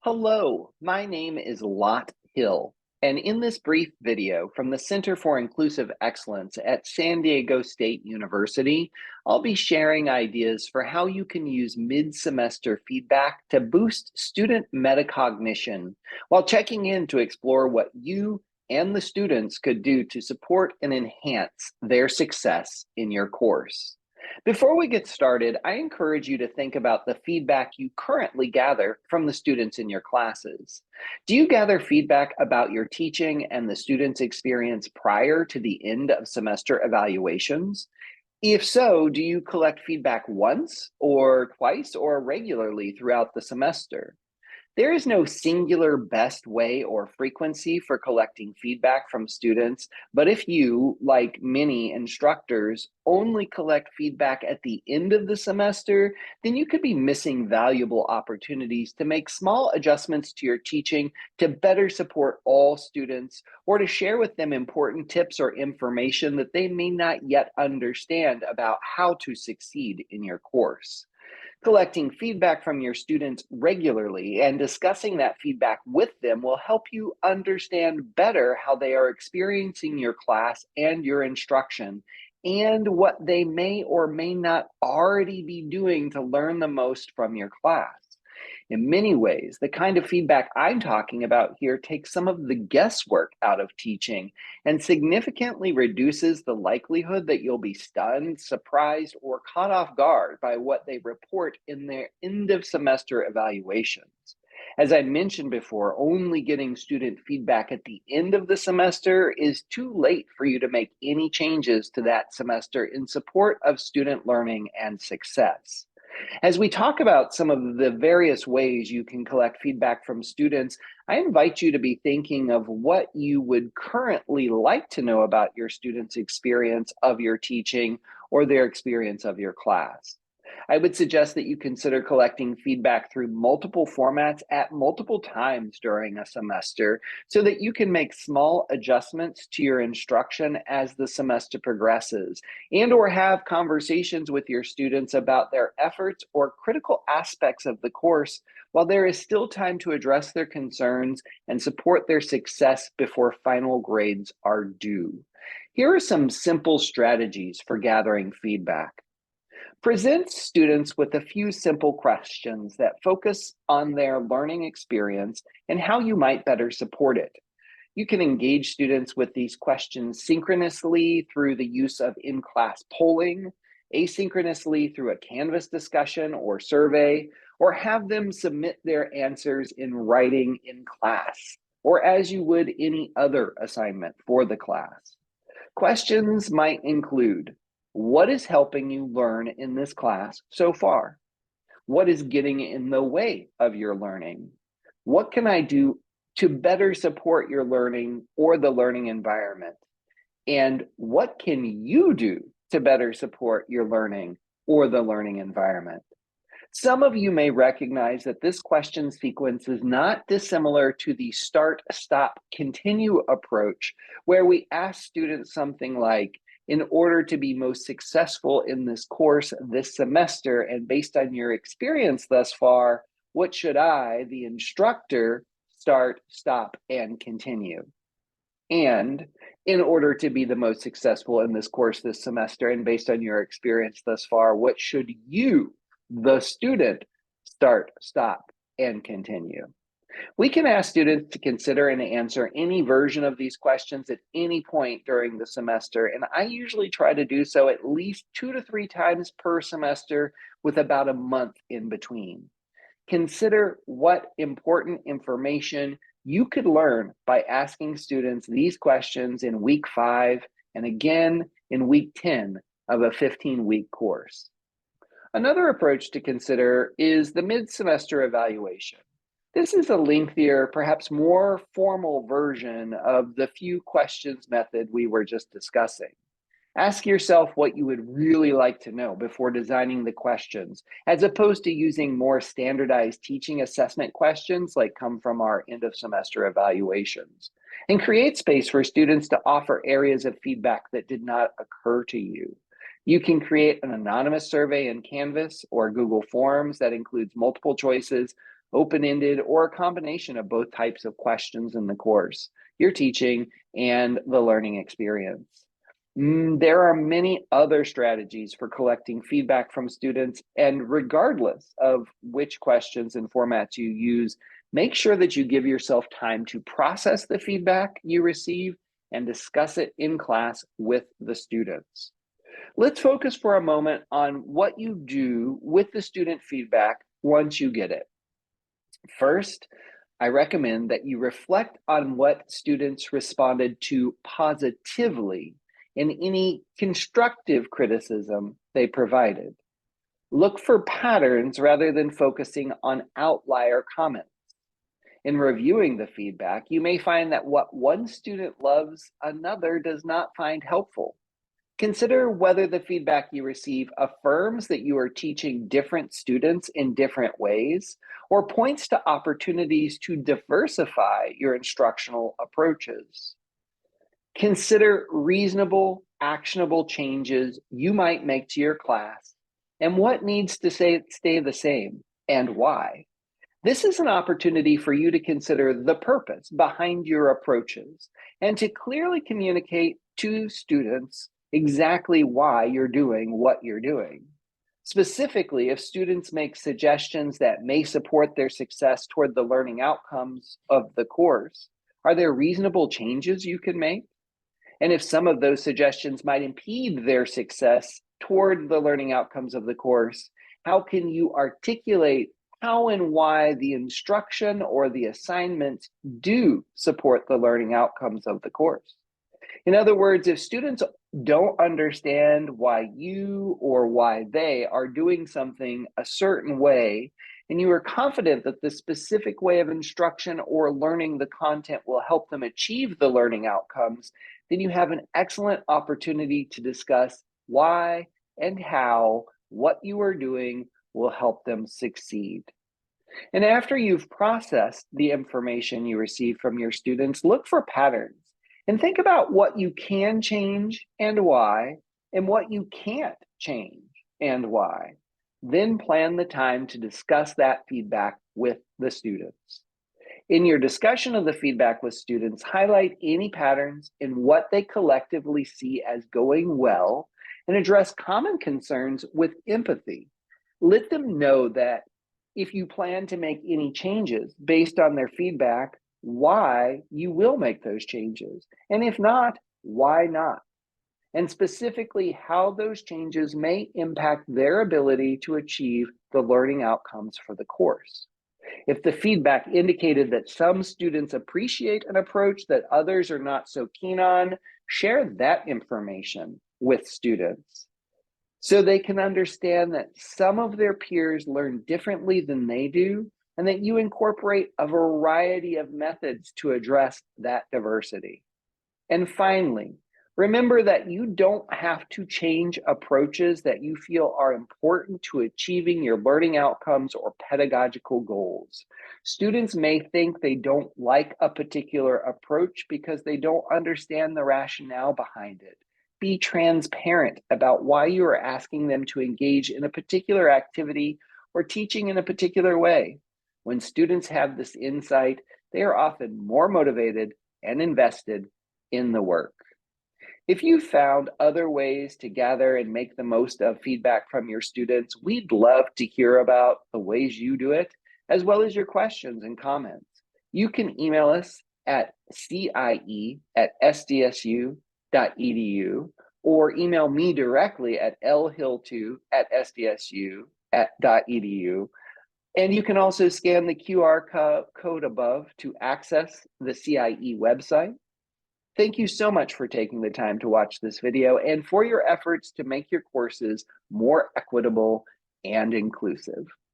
Hello, my name is Lot Hill, and in this brief video from the Center for Inclusive Excellence at San Diego State University, I'll be sharing ideas for how you can use mid-semester feedback to boost student metacognition while checking in to explore what you and the students could do to support and enhance their success in your course. Before we get started, I encourage you to think about the feedback you currently gather from the students in your classes. Do you gather feedback about your teaching and the students' experience prior to the end of semester evaluations? If so, do you collect feedback once or twice or regularly throughout the semester? There is no singular best way or frequency for collecting feedback from students, but if you, like many instructors, only collect feedback at the end of the semester, then you could be missing valuable opportunities to make small adjustments to your teaching to better support all students or to share with them important tips or information that they may not yet understand about how to succeed in your course. Collecting feedback from your students regularly and discussing that feedback with them will help you understand better how they are experiencing your class and your instruction, and what they may or may not already be doing to learn the most from your class. In many ways, the kind of feedback I'm talking about here takes some of the guesswork out of teaching and significantly reduces the likelihood that you'll be stunned, surprised, or caught off guard by what they report in their end of semester evaluations. As I mentioned before, only getting student feedback at the end of the semester is too late for you to make any changes to that semester in support of student learning and success. As we talk about some of the various ways you can collect feedback from students, I invite you to be thinking of what you would currently like to know about your students' experience of your teaching or their experience of your class. I would suggest that you consider collecting feedback through multiple formats at multiple times during a semester so that you can make small adjustments to your instruction as the semester progresses, and or have conversations with your students about their efforts or critical aspects of the course while there is still time to address their concerns and support their success before final grades are due. Here are some simple strategies for gathering feedback. Present students with a few simple questions that focus on their learning experience and how you might better support it. You can engage students with these questions synchronously through the use of in-class polling, asynchronously through a Canvas discussion or survey, or have them submit their answers in writing in class, or as you would any other assignment for the class. Questions might include: what is helping you learn in this class so far? What is getting in the way of your learning? What can I do to better support your learning or the learning environment? And what can you do to better support your learning or the learning environment? Some of you may recognize that this question sequence is not dissimilar to the start, stop, continue approach, where we ask students something like, in order to be most successful in this course this semester, and based on your experience thus far, what should I, the instructor, start, stop, and continue? And in order to be the most successful in this course this semester, and based on your experience thus far, what should you, the student, start, stop, and continue? We can ask students to consider and answer any version of these questions at any point during the semester, and I usually try to do so at least 2 to 3 times per semester with about a month in between. Consider what important information you could learn by asking students these questions in week 5 and again in week 10 of a 15-week course. Another approach to consider is the mid-semester evaluation. This is a lengthier, perhaps more formal version of the few questions method we were just discussing. Ask yourself what you would really like to know before designing the questions, as opposed to using more standardized teaching assessment questions like come from our end of semester evaluations. And create space for students to offer areas of feedback that did not occur to you. You can create an anonymous survey in Canvas or Google Forms that includes multiple choices, open-ended, or a combination of both types of questions in the course you're teaching and the learning experience. There are many other strategies for collecting feedback from students, and regardless of which questions and formats you use, make sure that you give yourself time to process the feedback you receive and discuss it in class with the students. Let's focus for a moment on what you do with the student feedback once you get it. First, I recommend that you reflect on what students responded to positively in any constructive criticism they provided. Look for patterns rather than focusing on outlier comments. In reviewing the feedback, you may find that what one student loves, another does not find helpful. Consider whether the feedback you receive affirms that you are teaching different students in different ways or points to opportunities to diversify your instructional approaches. Consider reasonable, actionable changes you might make to your class and what needs to stay the same and why. This is an opportunity for you to consider the purpose behind your approaches and to clearly communicate to students exactly why you're doing what you're doing. Specifically, if students make suggestions that may support their success toward the learning outcomes of the course, are there reasonable changes you can make? And if some of those suggestions might impede their success toward the learning outcomes of the course, how can you articulate how and why the instruction or the assignments do support the learning outcomes of the course? In other words, if students don't understand why you or why they are doing something a certain way, and you are confident that the specific way of instruction or learning the content will help them achieve the learning outcomes, then you have an excellent opportunity to discuss why and how what you are doing will help them succeed. And after you've processed the information you receive from your students, look for patterns and think about what you can change and why, and what you can't change and why. Then plan the time to discuss that feedback with the students. In your discussion of the feedback with students, highlight any patterns in what they collectively see as going well and address common concerns with empathy. Let them know that if you plan to make any changes based on their feedback, why you will make those changes. And if not, why not? And specifically, how those changes may impact their ability to achieve the learning outcomes for the course. If the feedback indicated that some students appreciate an approach that others are not so keen on, share that information with students so they can understand that some of their peers learn differently than they do, and that you incorporate a variety of methods to address that diversity. And finally, remember that you don't have to change approaches that you feel are important to achieving your learning outcomes or pedagogical goals. Students may think they don't like a particular approach because they don't understand the rationale behind it. Be transparent about why you are asking them to engage in a particular activity or teaching in a particular way. When students have this insight, they are often more motivated and invested in the work. If you found other ways to gather and make the most of feedback from your students, we'd love to hear about the ways you do it, as well as your questions and comments. You can email us at cie@sdsu.edu or email me directly at lhill2@sdsu.edu. And you can also scan the QR code above to access the CIE website. Thank you so much for taking the time to watch this video and for your efforts to make your courses more equitable and inclusive.